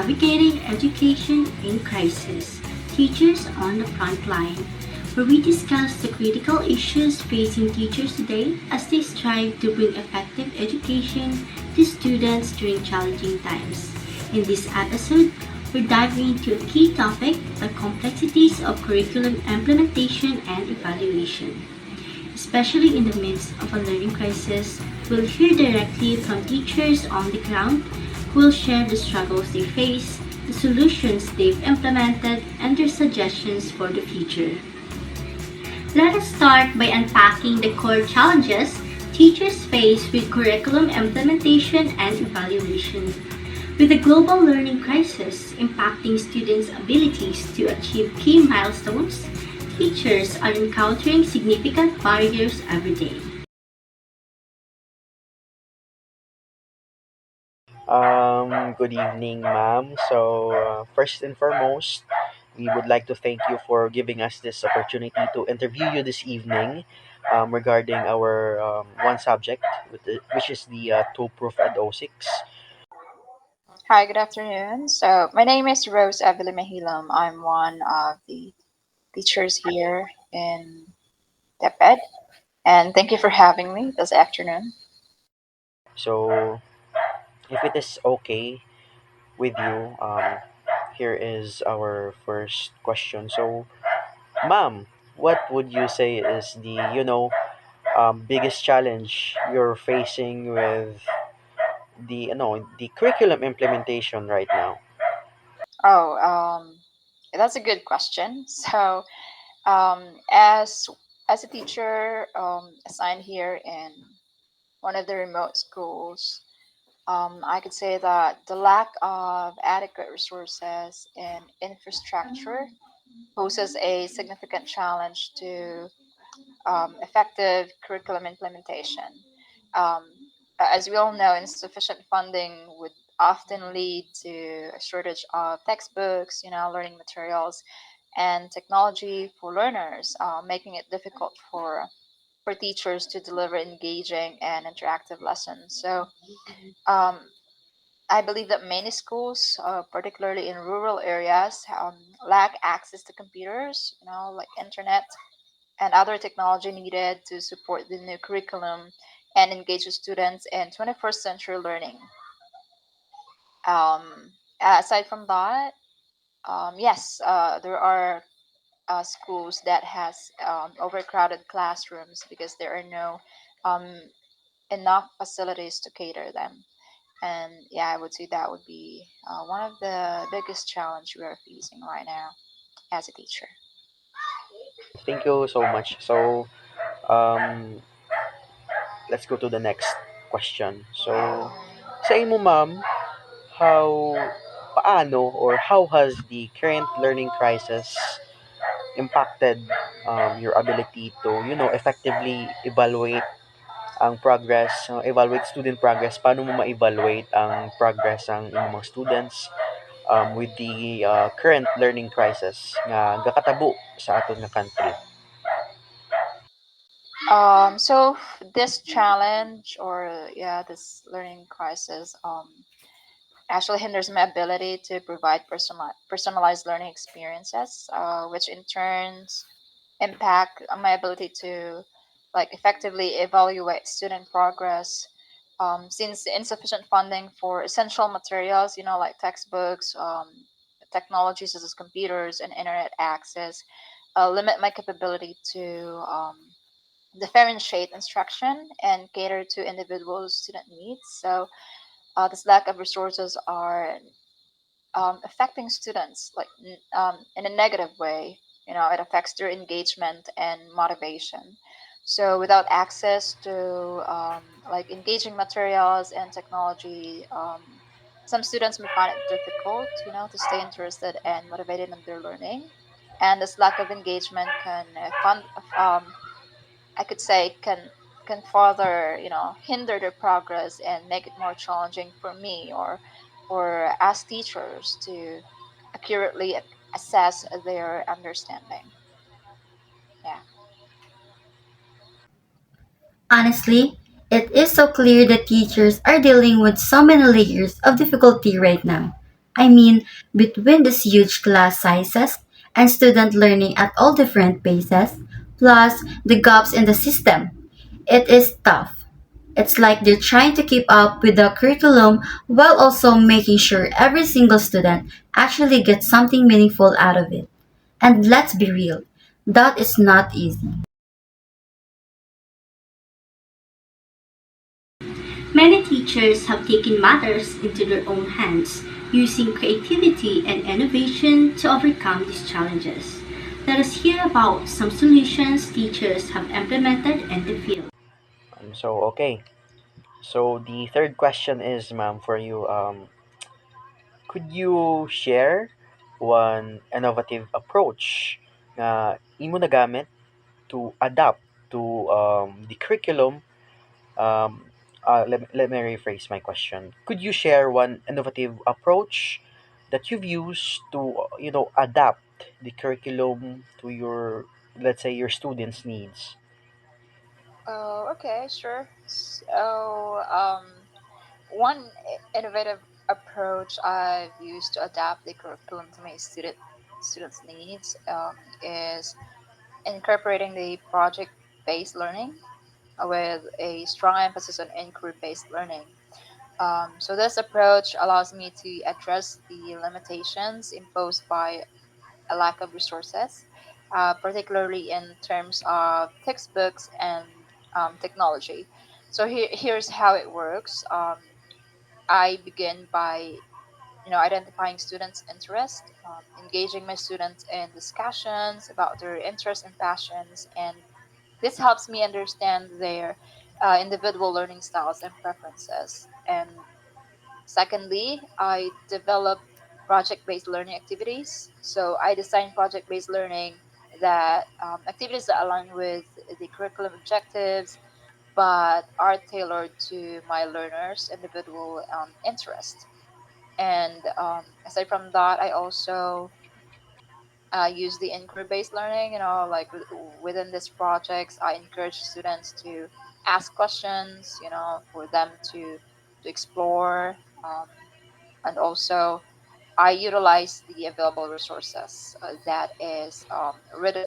Navigating Education in Crisis Teachers on the Frontline, where we discuss the critical issues facing teachers today as they strive to bring effective education to students during challenging times. In this episode, we're diving into a key topic: the complexities of curriculum implementation and evaluation. Especially in the midst of a learning crisis, we'll hear directly from teachers on the ground who will share the struggles they face, the solutions they've implemented, and their suggestions for the future. Let us start by unpacking the core challenges teachers face with curriculum implementation and evaluation. With the global learning crisis impacting students' abilities to achieve key milestones, teachers are encountering significant barriers every day. Good evening, ma'am. First and foremost, we would like to thank you for giving us this opportunity to interview you this evening regarding our one subject, which is the two-proof ed O6. Hi, good afternoon. So, my name is Rose Evelyn Mahilam. I'm one of the teachers here in Teped, and thank you for having me this afternoon. So, if it is okay with you, here is our first question. So, ma'am, what would you say is the biggest challenge you're facing with the curriculum implementation right now? Oh, that's a good question. So, as a teacher assigned here in one of the remote schools, I could say that the lack of adequate resources and infrastructure poses a significant challenge to effective curriculum implementation. Um, as we all know, insufficient funding would often lead to a shortage of textbooks, learning materials, and technology for learners, making it difficult for teachers to deliver engaging and interactive lessons. So, um, I believe that many schools, particularly in rural areas, lack access to computers, like internet and other technology needed to support the new curriculum and engage the students in 21st century learning. Aside from that, yes, there are schools that has overcrowded classrooms because there are no um, enough facilities to cater them. And yeah, I would say that would be one of the biggest challenge we are facing right now as a teacher. Thank you so much. Um, let's go to the next question. Sa imo, ma'am, how, paano, or how has the current learning crisis impacted your ability to, effectively evaluate student progress? Paano mo ma-evaluate ang progress ang imong mga students with the current learning crisis nga gakatabo sa aton nga country? This challenge or yeah, this learning crisis actually hinders my ability to provide personalized learning experiences, which in turns impact on my ability to like effectively evaluate student progress. Since insufficient funding for essential materials, like textbooks, technologies such as computers and internet access, limit my capability to differentiate instruction and cater to individual student needs. So this lack of resources are affecting students like in a negative way. It affects their engagement and motivation. So without access to like engaging materials and technology, some students may find it difficult, to stay interested and motivated in their learning. And this lack of engagement can I could say can further hinder their progress and make it more challenging for me or as teachers to accurately assess their understanding. Yeah. Honestly, it is so clear that teachers are dealing with so many layers of difficulty right now. I mean, between these huge class sizes and student learning at all different paces, plus the gaps in the system, it is tough. It's like they're trying to keep up with the curriculum while also making sure every single student actually gets something meaningful out of it. And let's be real, that is not easy. Many teachers have taken matters into their own hands, using creativity and innovation to overcome these challenges. Let us hear about some solutions teachers have implemented in the field. Okay. So the third question is, ma'am, for you. Could you share one innovative approach na imo nagamit to adapt to the curriculum? Let me rephrase my question. Could you share one innovative approach that you've used to, adapt the curriculum to your, let's say, your students' needs? Oh, okay, sure. One innovative approach I've used to adapt the curriculum to my students' needs is incorporating the project-based learning with a strong emphasis on inquiry-based learning. So this approach allows me to address the limitations imposed by a lack of resources, particularly in terms of textbooks and technology. So here's how it works. I begin by identifying students' interest, engaging my students in discussions about their interests and passions, and this helps me understand their individual learning styles and preferences. And secondly, I develop project-based learning activities. So I design project-based learning that activities that align with the curriculum objectives, but are tailored to my learners' individual interest. And aside from that, I also use the inquiry-based learning. Like within these projects, I encourage students to ask questions. For them to explore, and also I utilize the available resources that is already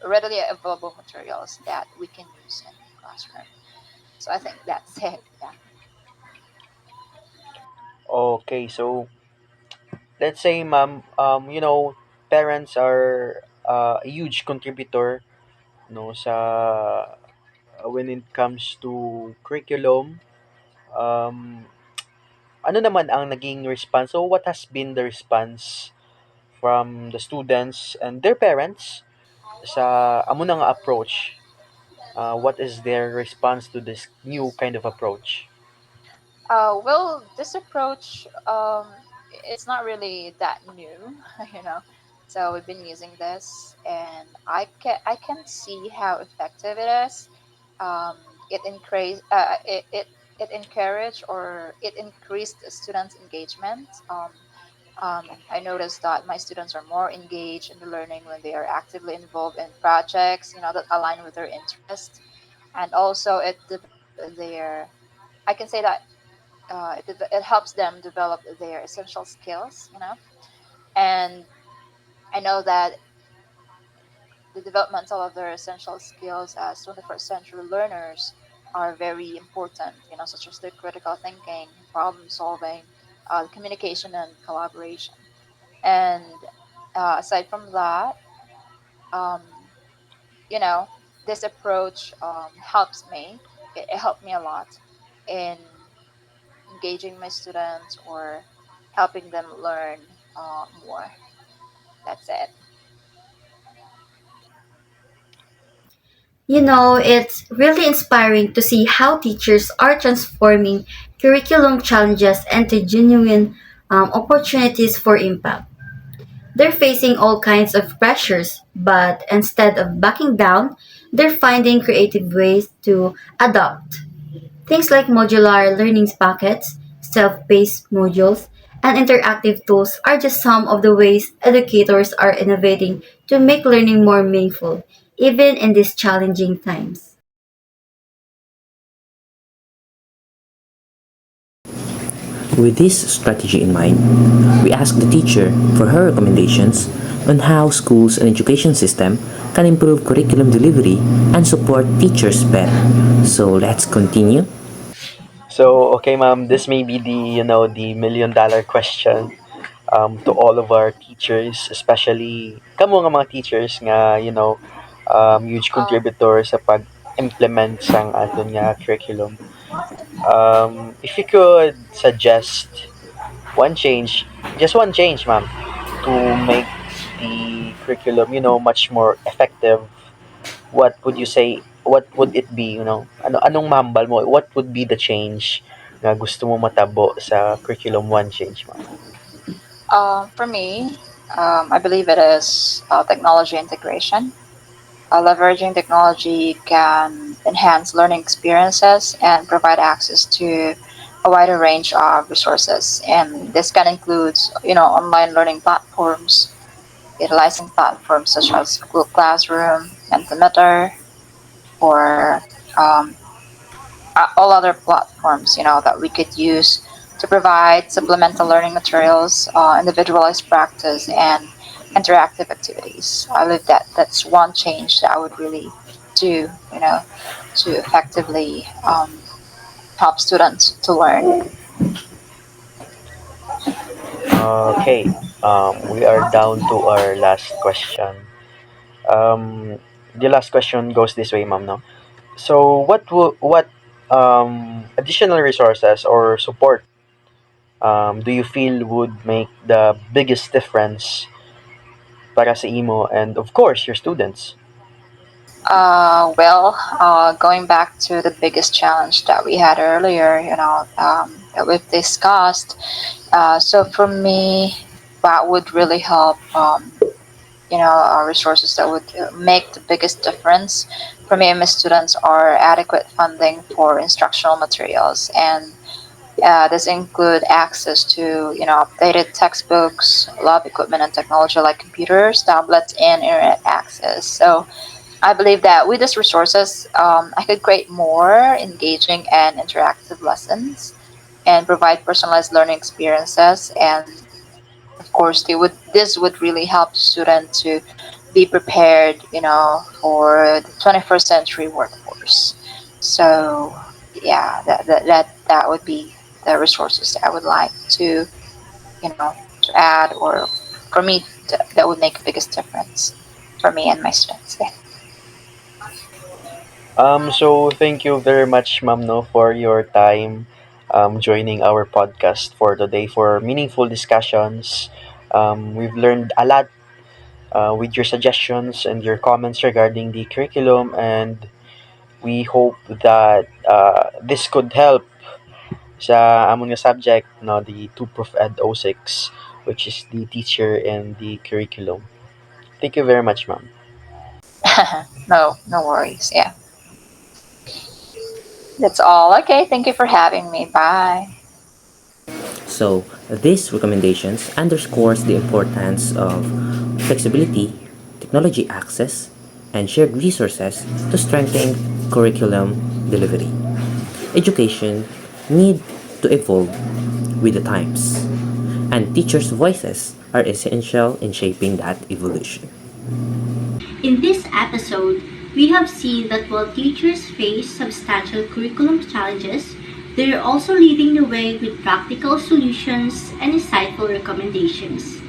readily available materials that we can use in the classroom. So I think that's it. Yeah. Okay, so let's say, ma'am, parents are a huge contributor, sa when it comes to curriculum. Um, ano naman ang naging response? So, what has been the response from the students and their parents sa amo na nga approach? What is their response to this new kind of approach? Well, this approach, it's not really that new, you know. So we've been using this, and I can see how effective it is. Um, it increase it encourage or it increased the students' engagement. I noticed that my students are more engaged in the learning when they are actively involved in projects, that align with their interest, and also it develop their. I can say that it helps them develop their essential skills, and I know that the developmental of their essential skills as 21st century learners are very important, such as their critical thinking, problem solving, communication, and collaboration. And aside from that, um, you know, this approach helps me. It helped me a lot in engaging my students or helping them learn more. That's it. You know, it's really inspiring to see how teachers are transforming curriculum challenges into genuine opportunities for impact. They're facing all kinds of pressures, but instead of backing down, they're finding creative ways to adapt. Things like modular learning packets, self paced modules, and interactive tools are just some of the ways educators are innovating to make learning more meaningful, even in these challenging times. With this strategy in mind, we asked the teacher for her recommendations on how schools and education system can improve curriculum delivery and support teachers better. So let's continue. So, okay, ma'am, this may be the million-dollar question to all of our teachers, especially kamo nga mga teachers nga, huge Um, contributor sa pag-implement sang aton nga curriculum. If you could suggest one change, just one change, ma'am, to make the curriculum, much more effective, what would you say, what would it be, anong mambal mo, what would be the change na gusto mo matabo sa curriculum one change, ma'am? for me, I believe it is technology integration. Leveraging technology can enhance learning experiences and provide access to a wider range of resources. And this can include, online learning platforms, utilizing platforms such as Google Classroom, Mentimeter, or um, all other platforms, that we could use to provide supplemental learning materials, individualized practice, and interactive activities. I believe that that's one change that I would really do, to effectively help students to learn. Okay, we are down to our last question. The last question goes this way, ma'am. No, so what additional resources or support do you feel would make the biggest difference para sa imo and of course your students? Going back to the biggest challenge that we had earlier, that we've discussed. So for me, what would really help, resources that would make the biggest difference for me and my students are adequate funding for instructional materials, and this include access to, updated textbooks, lab equipment, and technology like computers, tablets, and internet access. So I believe that with these resources, I could create more engaging and interactive lessons and provide personalized learning experiences. And of course, this would really help students to be prepared, for the 21st century workforce. So yeah, that would be the resources I would like to add, or for me, that would make the biggest difference for me and my students. Yeah. So thank you very much, ma'am, no, for your time joining our podcast for today for meaningful discussions. We've learned a lot with your suggestions and your comments regarding the curriculum, and we hope that this could help sa among nga subject, no, the 2 Prof Ed 06, which is the teacher and the curriculum. Thank you very much, ma'am. No, no worries. Yeah, that's all. Okay, thank you for having me. Bye. So, these recommendations underscores the importance of flexibility, technology access, and shared resources to strengthen curriculum delivery. Education need to evolve with the times, and teachers' voices are essential in shaping that evolution. In this episode, we have seen that while teachers face substantial curriculum challenges, they are also leading the way with practical solutions and insightful recommendations.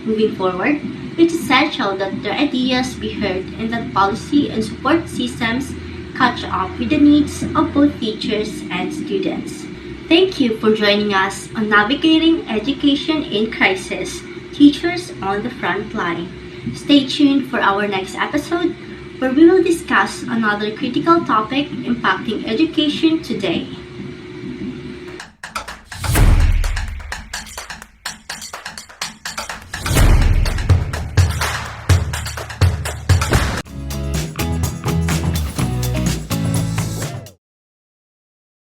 Moving forward, it's essential that their ideas be heard and that policy and support systems catch up with the needs of both teachers and students. Thank you for joining us on Navigating Education in Crisis, Teachers on the Front Line. Stay tuned for our next episode where we will discuss another critical topic impacting education today.